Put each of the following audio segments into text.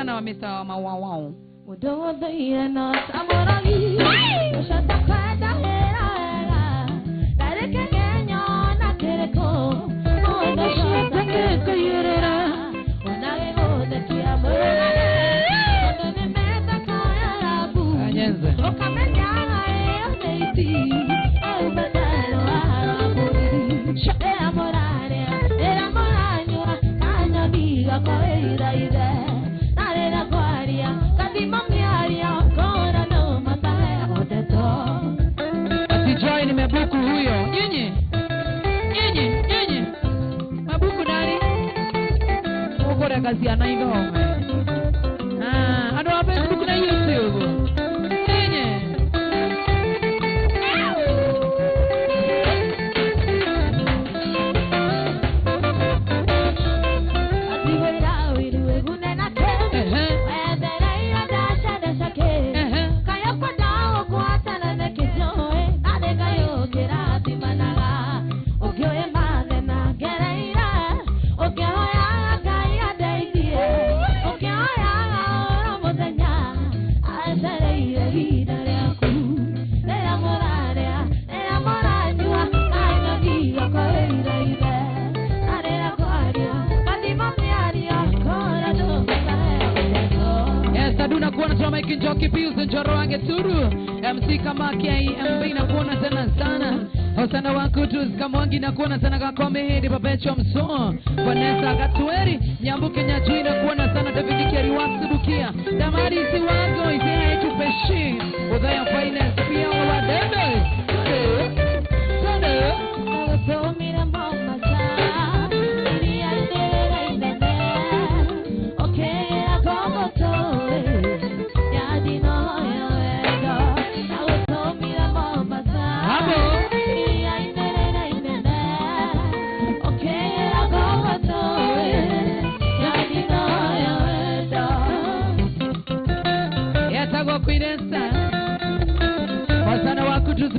sana wa Mr. Mawawao. Mudo daya na samorali. Shata kwenda hera. Dare kenya na kereko. Ondo shata kereko yurera. Onage ode kia mora. Ondo ne meta kaya rabu. Anyenze. Okamenya ae odeiti. Obadalo arabu. Shate amorare. Era moranyo. Kanyo diga koeira ide. Nare na kwaria. Join Mabuku huyo. Nyinyi. Mabuku nani? Ukora kazi anaindo. Ado wa Facebook na YouTube. Nyinyi. Kinjoki Pius Njoro Angeturu MC Kamaki MB na kuona tena sana Hosana Wakutus Kamwangi na kuona tena Kakome Hedi Babecho Mso Vanessa Gatueri Nyambuke Nyajui na kuona sana David Kiari Waksubukia Damari Siwango Izina Etu Peshi Udhaya Finance Pia Uwa Debe Sade Mira mama sa Ili aidera indene Okay akogo toe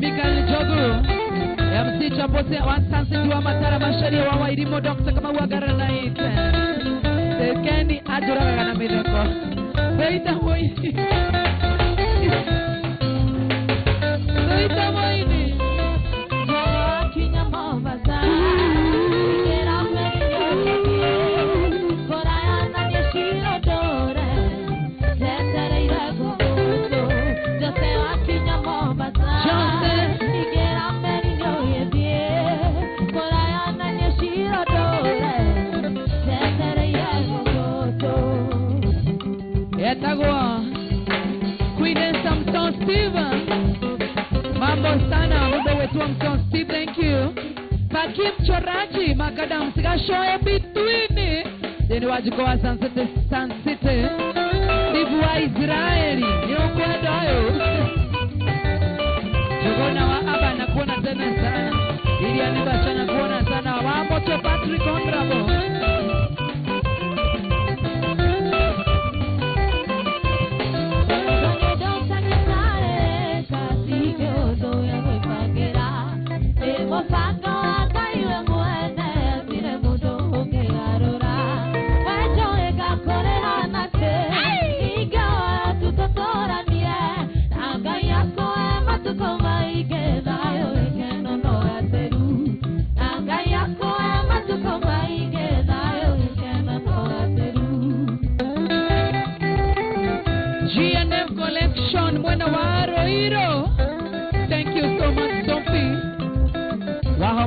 Mikael Jogu MC Chapose Wansansi Dua Matara Masharia wa Wairimo Dr. kama Wagara na ite Sekeni Ajura kana midoko Seita hoi Seita moini Jawa kinya mavaza Kera mwenye Koraya na nyeshiro dore Zetere irego Jose wa kinya mavaza Etagua Queen Samson Steve Mambo sana Muda wetu wa Samson Steve, thank you. Pakim Choraji Makadam Siga show between Deni wajiko wa Sun City Steve wa Israeli Nyokwe doyo Jogona wa aba na kuona tena sana Ili anibasha na kuona sana Wa moto Patrick Ondrabo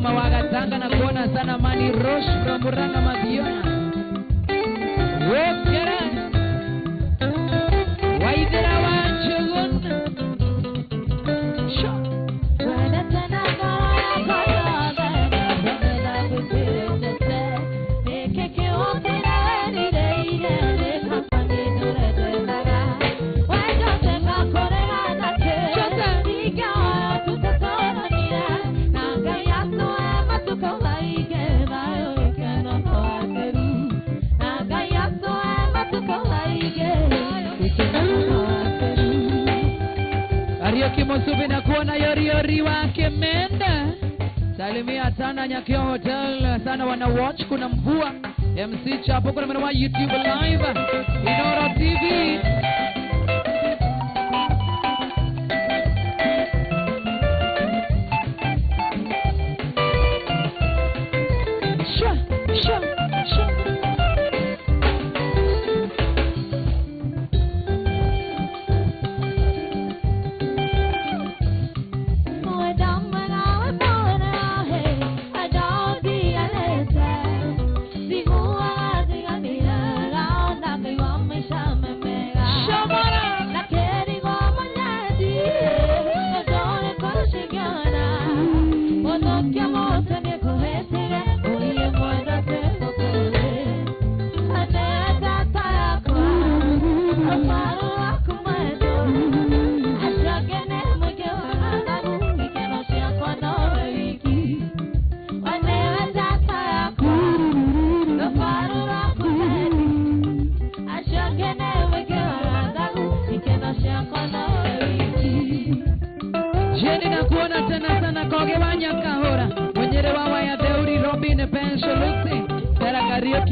Mawagatanga na kuona sana Mani Rosh from Muranga Madiona. Wokera Waidera Wanchugun Sho Wena tena kaya Wena kutirete Nekeke opera Nire Kampani nure tuendaga Wena tena korea nake Niga tutakora nire Nagaya Kimosubi na kuona yori wake menda Salimia sana Nyakio Hotel sana wana watch kuna mvua MC Chapo kuna mwana wa YouTube live Inoro TV.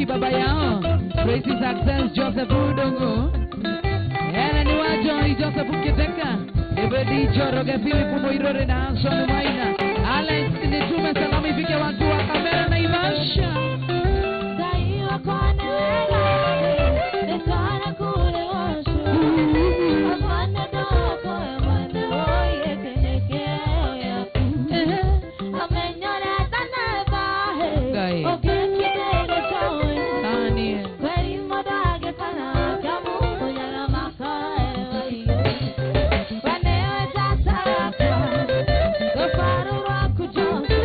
Baba yao Tracy Success Joseph Udongo Ena ni wajo Joseph Ukiteka Ebedi Joroge Philip Moirore na Anson Maina Alex nitume salamu ifike watu wa kamera na Ivasha Daiwa kone wega Nekana kule washu Amanda doko Amanda oye kenekeo yaku Amenyole taneba Gai Jump.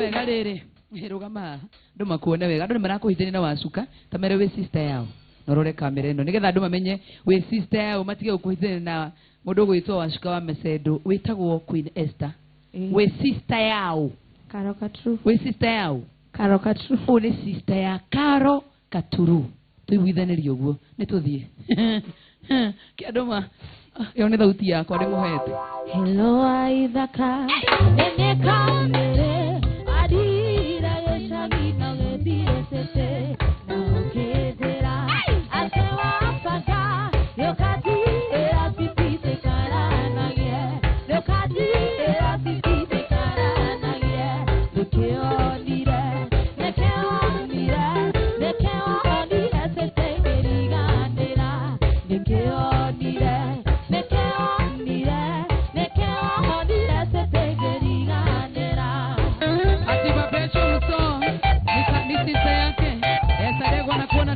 wega rĩrĩ rũgama andũ makuone wega andũ nĩ marakuhithĩria na wacuka ta mere wĩ sister yao norore kamera ĩno nĩgetha andũ mamenye wĩ sister yao matige gũkuhithĩria na mũndũ gwĩtwo wacuka wa Mesedo wĩtagwo Queen Esther wĩ sister yao Karo Katuru wĩ sister yao Karo Katuru ũrĩ sister ya Karo Katuru tuiguithanĩrie ũguo nĩ tũthiĩ kĩandũ ma yo nĩ thauti yakwa ndĩmũhete Hello Aithaka Nenekamere Adira Yeshagina Gebirete Naokedera Atewa Paka Yokati Erapipite Karanagie Yokati Erapipite Karanagie Lukeonire Nekeonire Nekeonire Setegeriganera Nekeonire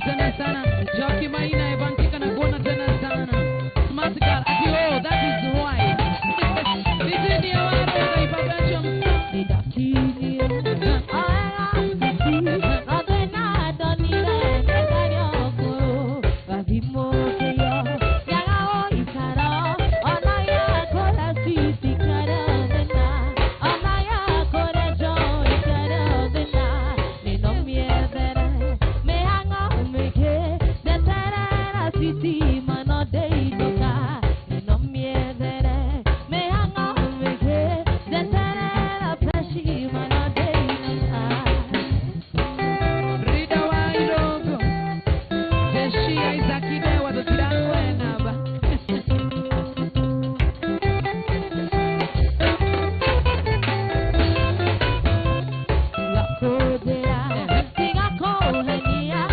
tena sana Joki Maina Evantika na kuona tena sana Smart girl ati oh that is why Nitini ya waro na ipabacho Nidakini Adena donire Ekario kuro Vavimo keyo Yagao ikaro Onaya kora sisi karo dena Onaya kora jo ikaro dena Nino miedere Siti mano dei doka no miedere me hanga umeke detera prashi mano dei doka Rida wa irongo jeshi Isakide wa dotirango enaba La kodera tinga kohania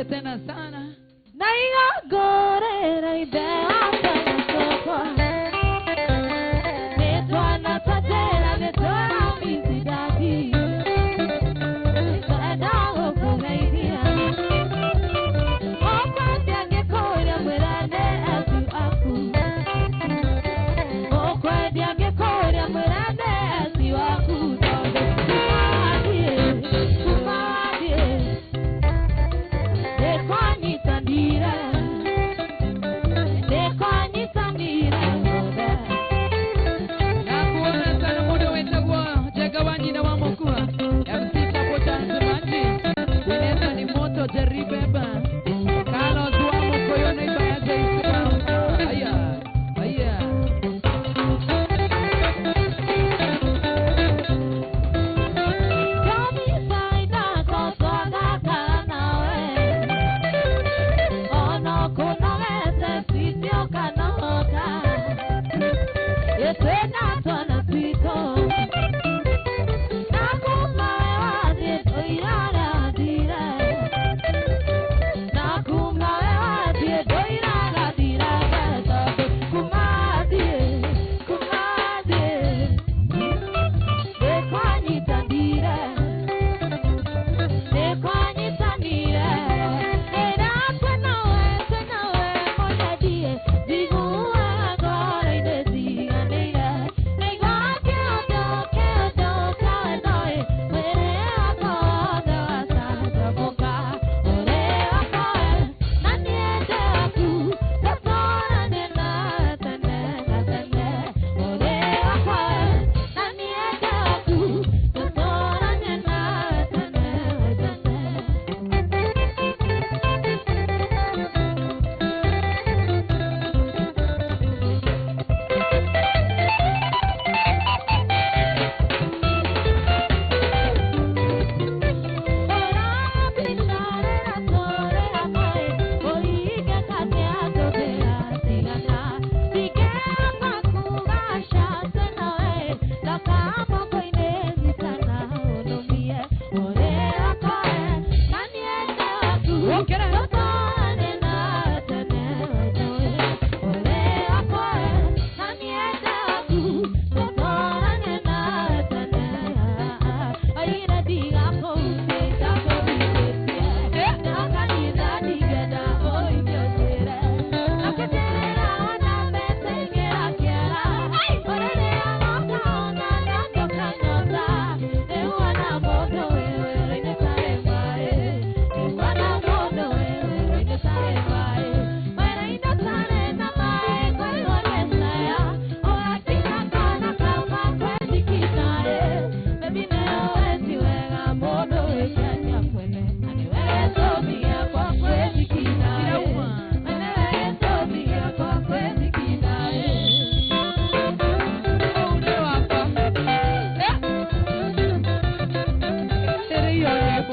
tena sana na iga gore na idea kwa netwana tatera netwana mizidadi netwana kuhaidia okwati angekore mwerane asu aku okwati angekore mwerane asu aku They call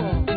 hapo.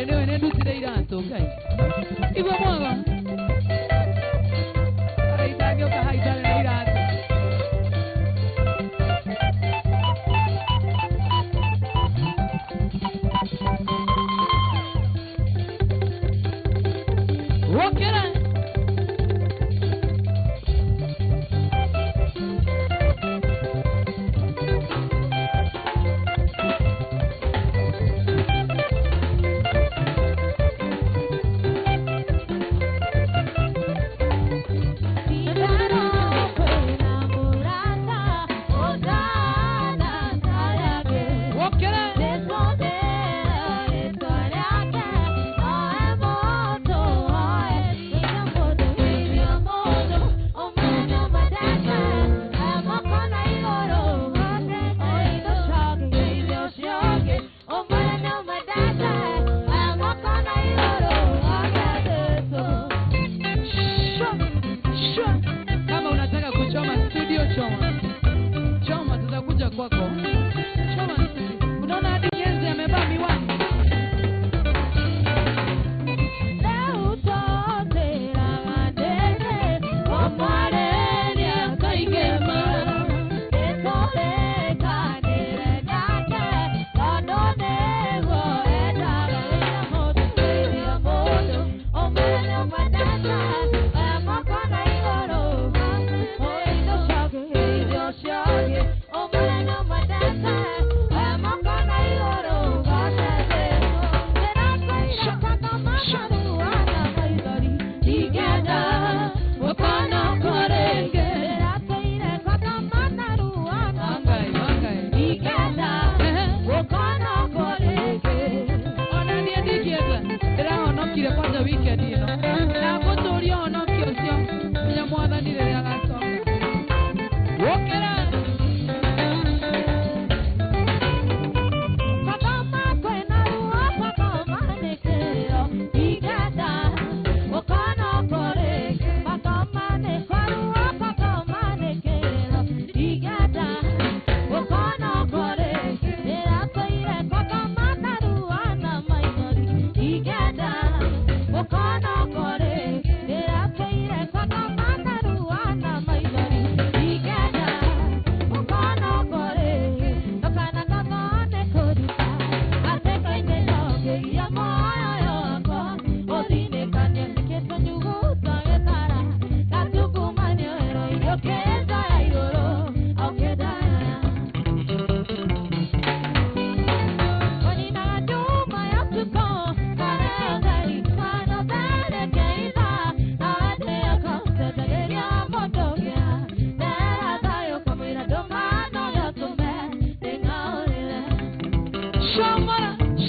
Anyway, ne dusi dei dato, okay? Ibo mwaga. Ai tagyo ka hai dale dei dato. Wakera.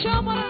Come on.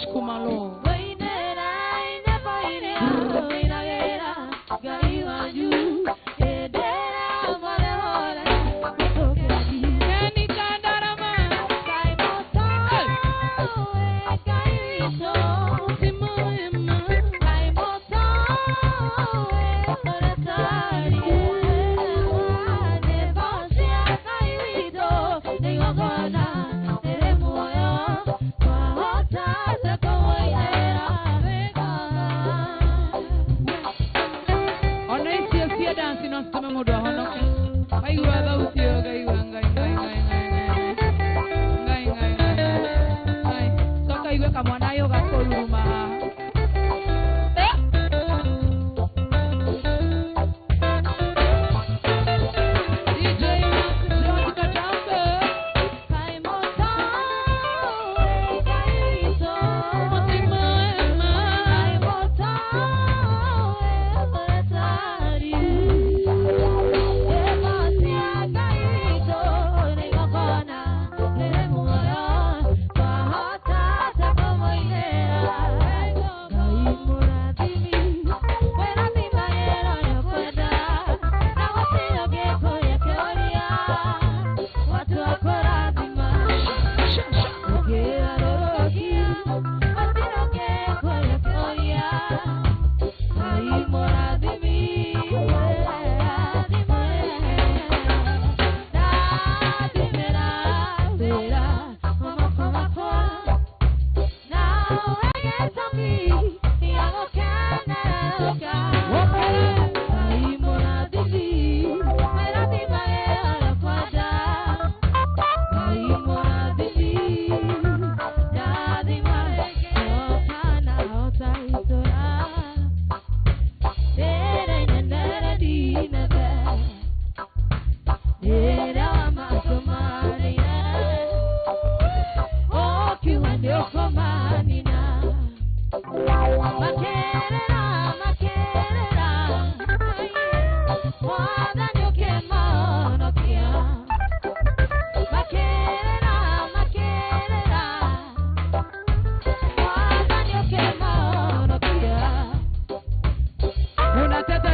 kumalo.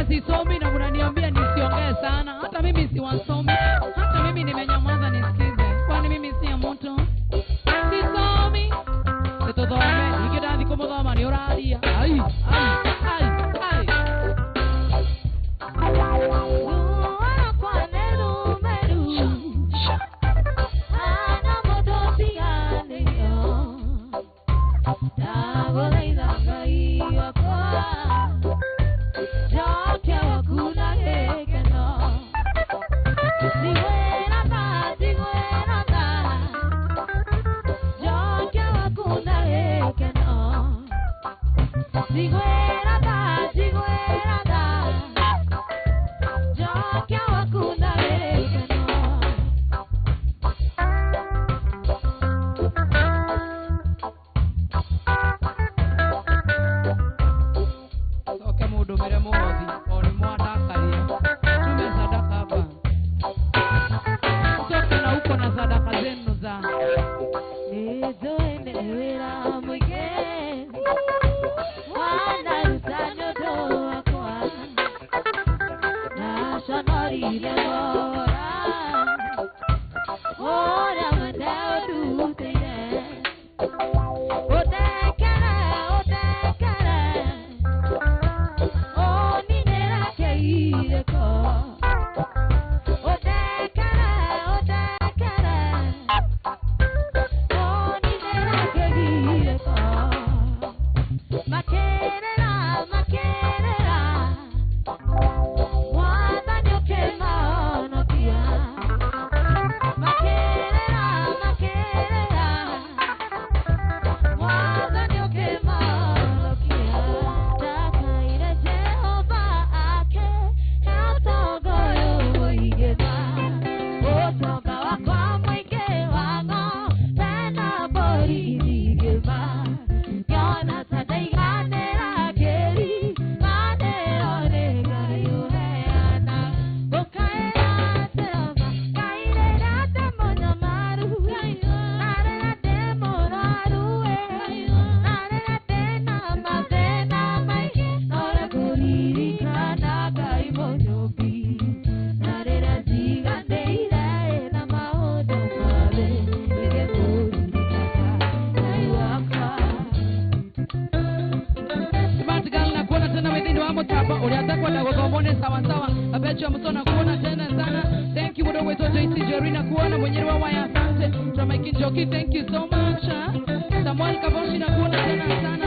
Sisomi na unaniambia nisiongee sana. Hata mimi si wasomi. Hata mimi nimenyamaza nisikize. Kwani mimi si moto? Sisomi. Setodome, ikidani como dama ni oralia. Ai, ai, ai, ai. Makerera, wanda nyoke maona. kwenda kukomone sawa sawa. Abecho msona kuona tena sana. Thank you mudo wetu JC Jerina kuona mwenyewe wa waya asante. Jamaican Jockey, thank you so much. Samuel Kaboshi na kuona tena sana.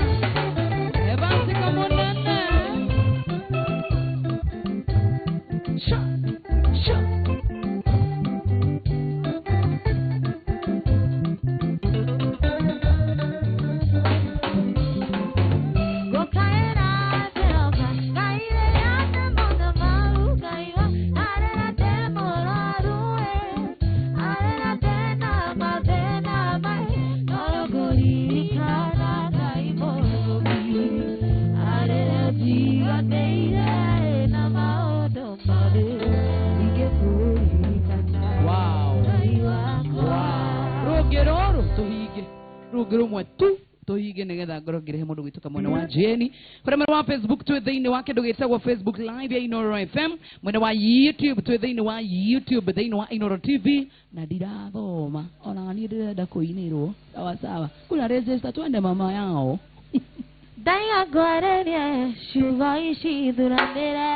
Evansi kamona na. Sha. Rugirumwe tu tohige negetha ngorongire mundu gwituka mwena wa Jeni mwena wa Facebook tu thiini wake ndugitagwa Facebook live ya Inoro FM mwena wa YouTube tu thiini wa YouTube thiini wa Inoro TV na ndirathoma ona ni ndirenda kuinirwo sawa sawa kuna register twende mama yao Daya gwareria shuva ishi duranire